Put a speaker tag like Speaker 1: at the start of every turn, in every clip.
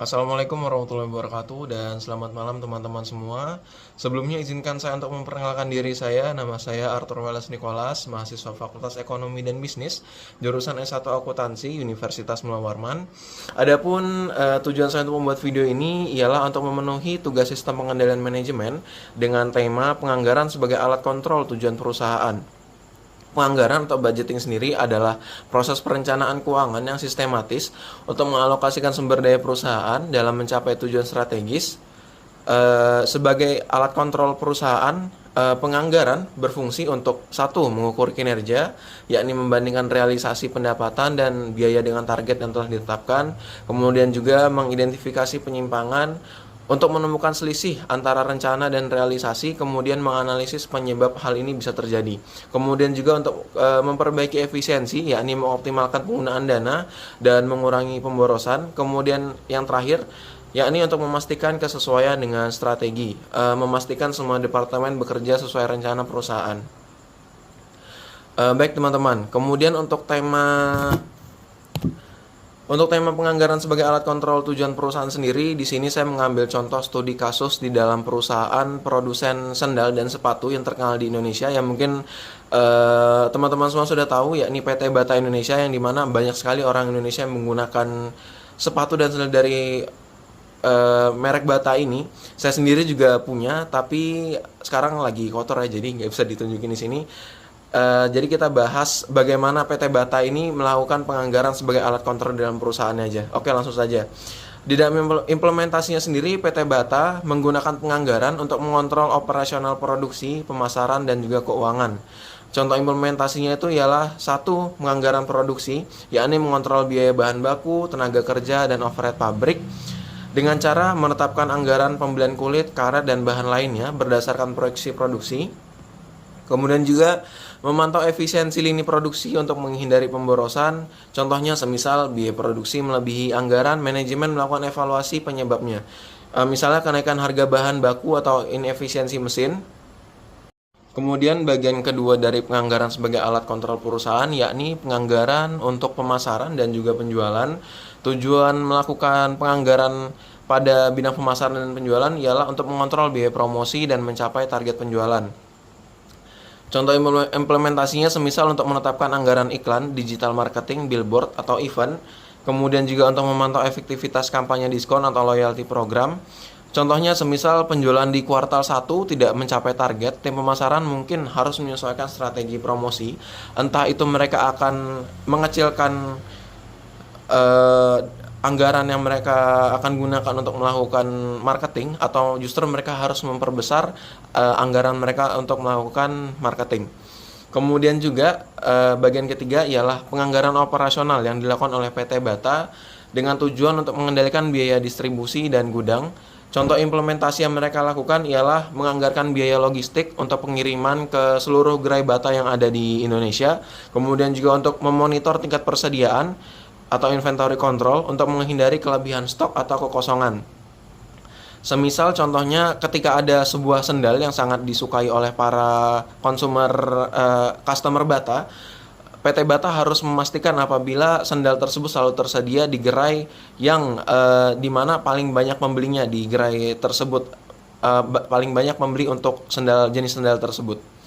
Speaker 1: Assalamualaikum warahmatullahi wabarakatuh dan selamat malam teman-teman semua. Sebelumnya izinkan saya untuk memperkenalkan diri saya. Nama saya Arthur Welles Nicholas, mahasiswa Fakultas Ekonomi dan Bisnis, jurusan S1 Akuntansi, Universitas Mula Warman. Adapun tujuan saya untuk membuat video ini ialah untuk memenuhi tugas sistem pengendalian manajemen dengan tema penganggaran sebagai alat kontrol tujuan perusahaan. Penganggaran atau budgeting sendiri adalah proses perencanaan keuangan yang sistematis untuk mengalokasikan sumber daya perusahaan dalam mencapai tujuan strategis. Sebagai alat kontrol perusahaan, penganggaran berfungsi untuk satu, mengukur kinerja, yakni membandingkan realisasi pendapatan dan biaya dengan target yang telah ditetapkan. Kemudian juga mengidentifikasi penyimpangan untuk menemukan selisih antara rencana dan realisasi, kemudian menganalisis penyebab hal ini bisa terjadi. Kemudian juga untuk memperbaiki efisiensi, yakni mengoptimalkan penggunaan dana dan mengurangi pemborosan. Kemudian yang terakhir, yakni untuk memastikan kesesuaian dengan strategi, memastikan semua departemen bekerja sesuai rencana perusahaan. Baik teman-teman, kemudian untuk tema penganggaran sebagai alat kontrol tujuan perusahaan sendiri, di sini saya mengambil contoh studi kasus di dalam perusahaan produsen sendal dan sepatu yang terkenal di Indonesia, yang mungkin teman-teman semua sudah tahu, yakni PT Bata Indonesia, yang dimana banyak sekali orang Indonesia yang menggunakan sepatu dan sendal dari merek Bata ini. Saya sendiri juga punya, tapi sekarang lagi kotor ya, jadi nggak bisa ditunjukin di sini. Jadi kita bahas bagaimana PT Bata ini melakukan penganggaran sebagai alat kontrol dalam perusahaannya aja. Oke, langsung saja. Di dalam implementasinya sendiri, PT Bata menggunakan penganggaran untuk mengontrol operasional produksi, pemasaran, dan juga keuangan. Contoh implementasinya itu ialah satu, penganggaran produksi, yakni mengontrol biaya bahan baku, tenaga kerja, dan overhead pabrik dengan cara menetapkan anggaran pembelian kulit, karet, dan bahan lainnya berdasarkan proyeksi produksi. Kemudian juga memantau efisiensi lini produksi untuk menghindari pemborosan. Contohnya semisal biaya produksi melebihi anggaran, manajemen melakukan evaluasi penyebabnya. Misalnya kenaikan harga bahan baku atau inefisiensi mesin. Kemudian bagian kedua dari penganggaran sebagai alat kontrol perusahaan, yakni penganggaran untuk pemasaran dan juga penjualan. Tujuan melakukan penganggaran pada bidang pemasaran dan penjualan ialah untuk mengontrol biaya promosi dan mencapai target penjualan. Contoh implementasinya semisal untuk menetapkan anggaran iklan, digital marketing, billboard, atau event. Kemudian juga untuk memantau efektivitas kampanye diskon atau loyalty program. Contohnya semisal penjualan di kuartal 1 tidak mencapai target, tim pemasaran mungkin harus menyesuaikan strategi promosi. Entah itu mereka akan mengecilkan anggaran yang mereka akan gunakan untuk melakukan marketing, atau justru mereka harus memperbesar anggaran mereka untuk melakukan marketing. Kemudian juga bagian ketiga ialah penganggaran operasional yang dilakukan oleh PT Bata dengan tujuan untuk mengendalikan biaya distribusi dan gudang. Contoh implementasi yang mereka lakukan ialah menganggarkan biaya logistik untuk pengiriman ke seluruh gerai Bata yang ada di Indonesia. Kemudian juga untuk memonitor tingkat persediaan atau inventory control untuk menghindari kelebihan stok atau kekosongan. Semisal contohnya ketika ada sebuah sendal yang sangat disukai oleh para customer Bata, PT Bata harus memastikan apabila sendal tersebut selalu tersedia di gerai yang dimana paling banyak pembelinya di gerai tersebut, paling banyak pembeli untuk jenis sendal tersebut.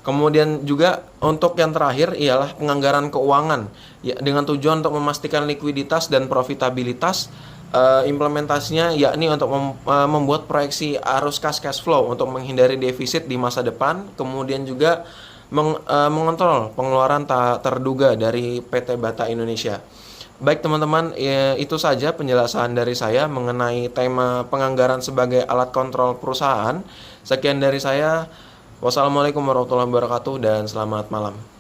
Speaker 1: Kemudian juga untuk yang terakhir ialah penganggaran keuangan, ya, dengan tujuan untuk memastikan likuiditas dan profitabilitas. Implementasinya yakni untuk membuat proyeksi arus cash flow untuk menghindari defisit di masa depan. Kemudian juga mengontrol pengeluaran tak terduga dari PT Bata Indonesia. Baik teman-teman, itu saja penjelasan dari saya mengenai tema penganggaran sebagai alat kontrol perusahaan. Sekian dari saya. Wassalamualaikum warahmatullahi wabarakatuh dan selamat malam.